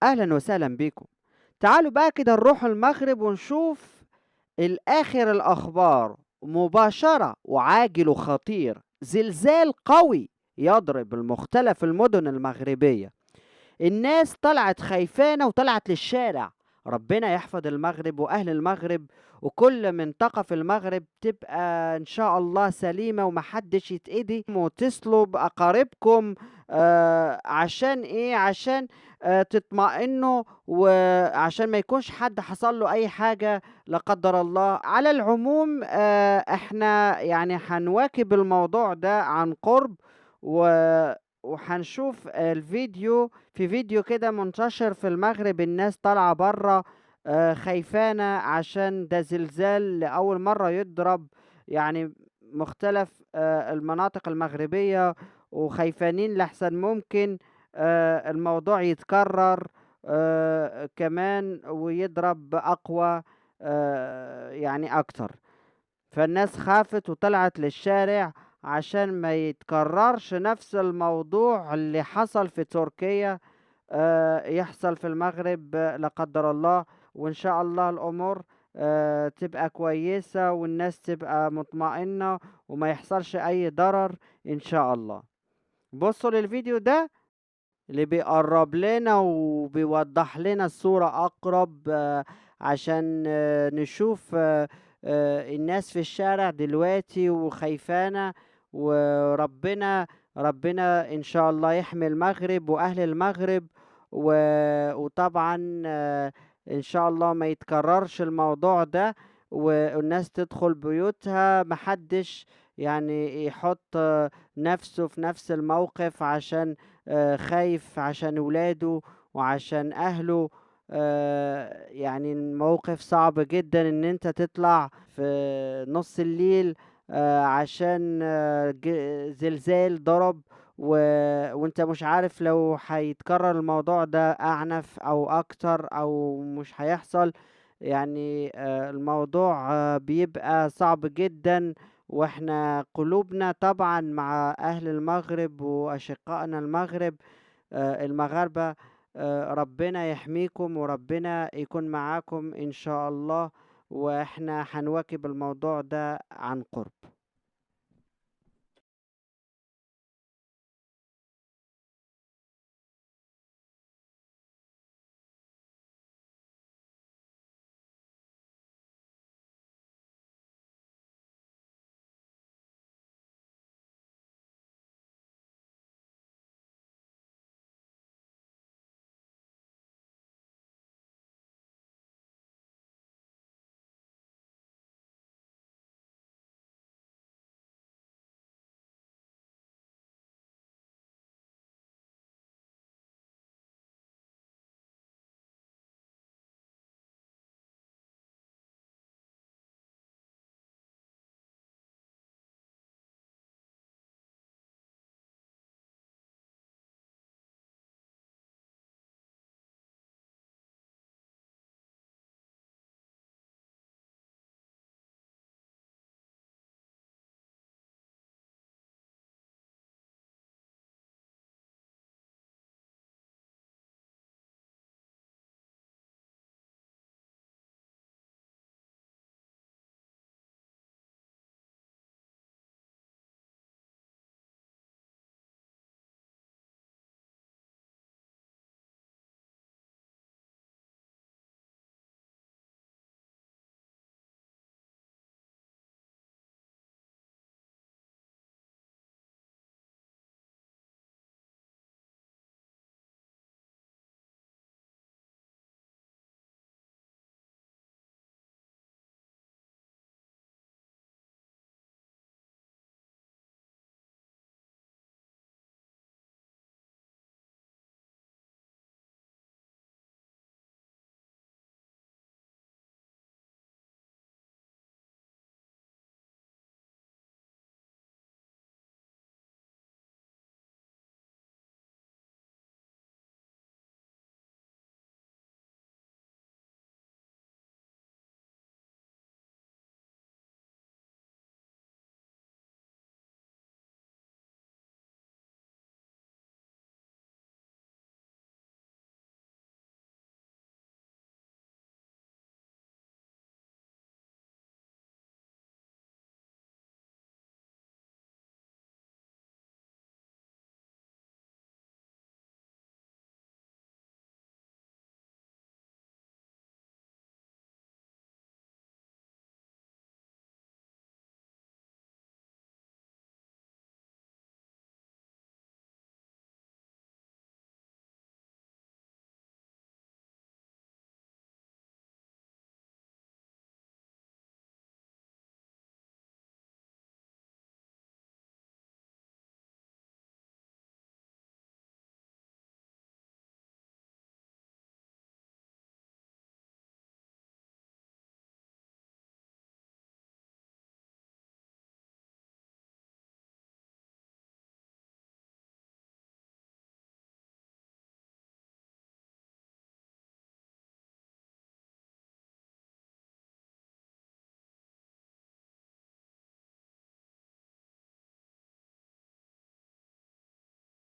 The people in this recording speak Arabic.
أهلا وسهلا بيكم. تعالوا بقى كده نروح المغرب ونشوف الآخر الأخبار مباشرة وعاجل وخطير. زلزال قوي يضرب المختلف المدن المغربية. الناس طلعت خايفانة وطلعت للشارع. ربنا يحفظ المغرب وأهل المغرب، وكل منطقة في المغرب تبقى إن شاء الله سليمة ومحدش يتأذي وتصلوا بأقاربكم. عشان إيه؟ عشان تطمئنوا، وعشان ما يكونش حد حصل له أي حاجة لا قدر الله. على العموم احنا يعني هنواكب الموضوع ده عن قرب، وهنشوف الفيديو. في فيديو كده منتشر في المغرب، الناس طالعة برا خايفانة عشان ده زلزال لأول مرة يضرب يعني مختلف المناطق المغربية، وخايفانين لحسن ممكن الموضوع يتكرر كمان ويضرب بأقوى يعني أكتر. فالناس خافت وطلعت للشارع عشان ما يتكررش نفس الموضوع اللي حصل في تركيا يحصل في المغرب لا قدر الله. وإن شاء الله الأمور تبقى كويسة والناس تبقى مطمئنة وما يحصلش أي ضرر إن شاء الله. بصوا للفيديو ده اللي بيقرب لنا وبيوضح لنا الصورة أقرب، عشان نشوف الناس في الشارع دلوقتي وخايفانة. ربنا إن شاء الله يحمي المغرب وأهل المغرب، وطبعا إن شاء الله ما يتكررش الموضوع ده، والناس تدخل بيوتها، محدش يعني يحط نفسه في نفس الموقف عشان خايف عشان ولاده وعشان أهله. يعني الموقف صعب جدا إن أنت تطلع في نص الليل عشان زلزال ضرب، وأنت مش عارف لو هيتكرر الموضوع ده أعنف أو أكتر أو مش هيحصل. يعني الموضوع بيبقى صعب جدا، واحنا قلوبنا طبعا مع أهل المغرب وأشقائنا المغرب المغاربة. ربنا يحميكم وربنا يكون معاكم إن شاء الله، واحنا هنواكب الموضوع ده عن قرب.